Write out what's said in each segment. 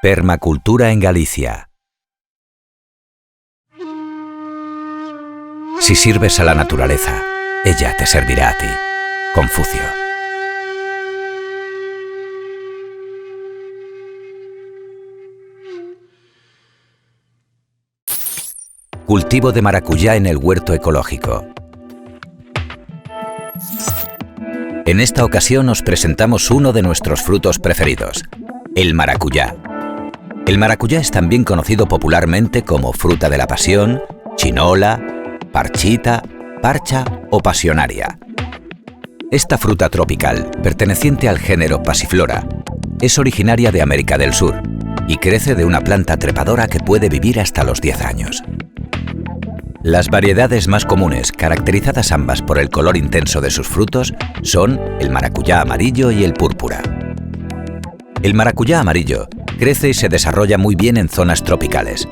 Permacultura en Galicia. Si sirves a la naturaleza, ella te servirá a ti. Confucio. Cultivo de maracuyá en el huerto ecológico. En esta ocasión os presentamos uno de nuestros frutos preferidos, el maracuyá. El maracuyá es también conocido popularmente como fruta de la pasión, chinola, parchita, parcha o pasionaria. Esta fruta tropical, perteneciente al género Passiflora, es originaria de América del Sur y crece de una planta trepadora que puede vivir hasta los 10 años. Las variedades más comunes, caracterizadas ambas por el color intenso de sus frutos, son el maracuyá amarillo y el púrpura. El maracuyá amarillo crece y se desarrolla muy bien en zonas tropicales.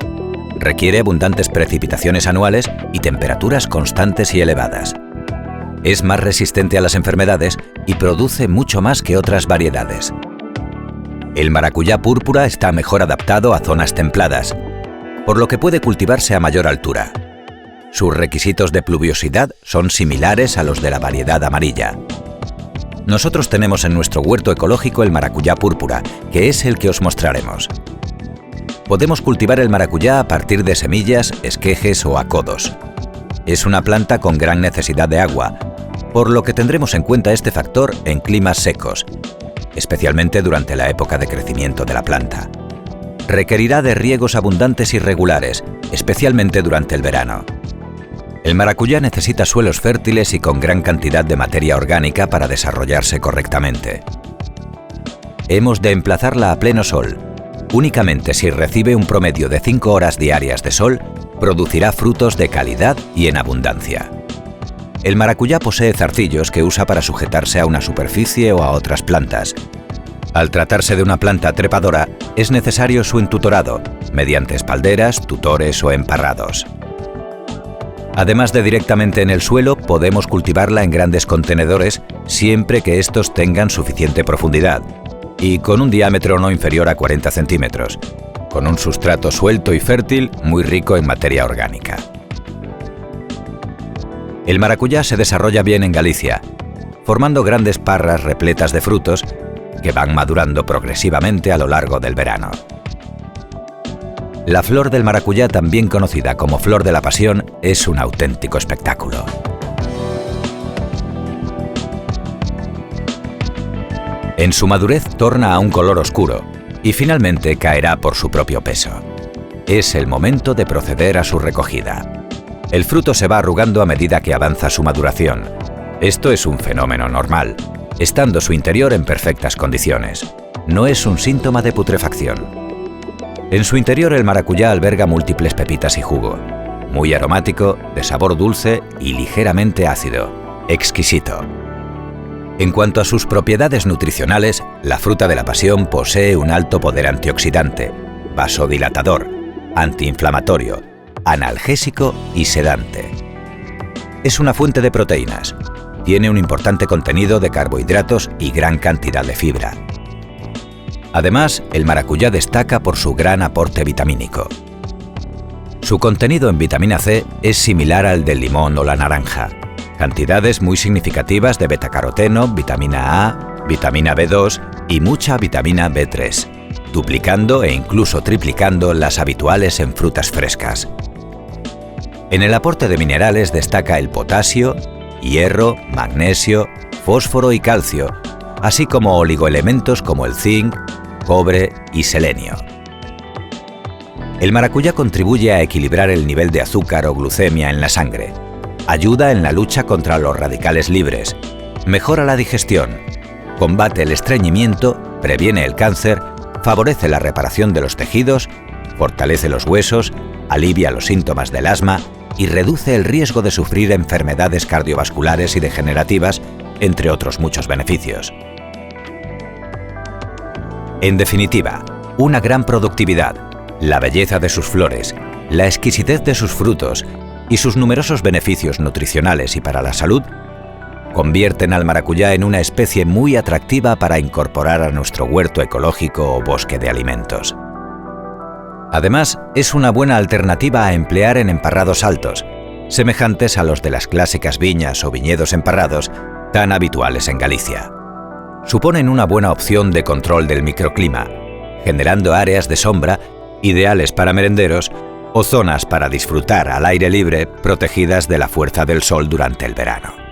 Requiere abundantes precipitaciones anuales y temperaturas constantes y elevadas. Es más resistente a las enfermedades y produce mucho más que otras variedades. El maracuyá púrpura está mejor adaptado a zonas templadas, por lo que puede cultivarse a mayor altura. Sus requisitos de pluviosidad son similares a los de la variedad amarilla. Nosotros tenemos en nuestro huerto ecológico el maracuyá púrpura, que es el que os mostraremos. Podemos cultivar el maracuyá a partir de semillas, esquejes o acodos. Es una planta con gran necesidad de agua, por lo que tendremos en cuenta este factor en climas secos, especialmente durante la época de crecimiento de la planta. Requerirá de riegos abundantes y regulares, especialmente durante el verano. El maracuyá necesita suelos fértiles y con gran cantidad de materia orgánica para desarrollarse correctamente. Hemos de emplazarla a pleno sol. Únicamente si recibe un promedio de 5 horas diarias de sol, producirá frutos de calidad y en abundancia. El maracuyá posee zarcillos que usa para sujetarse a una superficie o a otras plantas. Al tratarse de una planta trepadora, es necesario su entutorado, mediante espalderas, tutores o emparrados. Además de directamente en el suelo, podemos cultivarla en grandes contenedores siempre que estos tengan suficiente profundidad y con un diámetro no inferior a 40 centímetros, con un sustrato suelto y fértil muy rico en materia orgánica. El maracuyá se desarrolla bien en Galicia, formando grandes parras repletas de frutos que van madurando progresivamente a lo largo del verano. La flor del maracuyá, también conocida como flor de la pasión, es un auténtico espectáculo. En su madurez torna a un color oscuro y finalmente caerá por su propio peso. Es el momento de proceder a su recogida. El fruto se va arrugando a medida que avanza su maduración. Esto es un fenómeno normal, estando su interior en perfectas condiciones. No es un síntoma de putrefacción. En su interior el maracuyá alberga múltiples pepitas y jugo, muy aromático, de sabor dulce y ligeramente ácido. Exquisito. En cuanto a sus propiedades nutricionales, la fruta de la pasión posee un alto poder antioxidante, vasodilatador, antiinflamatorio, analgésico y sedante. Es una fuente de proteínas. Tiene un importante contenido de carbohidratos y gran cantidad de fibra. Además, el maracuyá destaca por su gran aporte vitamínico. Su contenido en vitamina C es similar al del limón o la naranja. Cantidades muy significativas de betacaroteno, vitamina A, vitamina B2 y mucha vitamina B3, duplicando e incluso triplicando las habituales en frutas frescas. En el aporte de minerales destaca el potasio, hierro, magnesio, fósforo y calcio, así como oligoelementos como el zinc, cobre y selenio. El maracuyá contribuye a equilibrar el nivel de azúcar o glucemia en la sangre, ayuda en la lucha contra los radicales libres, mejora la digestión, combate el estreñimiento, previene el cáncer, favorece la reparación de los tejidos, fortalece los huesos, alivia los síntomas del asma y reduce el riesgo de sufrir enfermedades cardiovasculares y degenerativas, entre otros muchos beneficios. En definitiva, una gran productividad, la belleza de sus flores, la exquisitez de sus frutos y sus numerosos beneficios nutricionales y para la salud convierten al maracuyá en una especie muy atractiva para incorporar a nuestro huerto ecológico o bosque de alimentos. Además, es una buena alternativa a emplear en emparrados altos, semejantes a los de las clásicas viñas o viñedos emparrados tan habituales en Galicia. Suponen una buena opción de control del microclima, generando áreas de sombra ideales para merenderos o zonas para disfrutar al aire libre protegidas de la fuerza del sol durante el verano.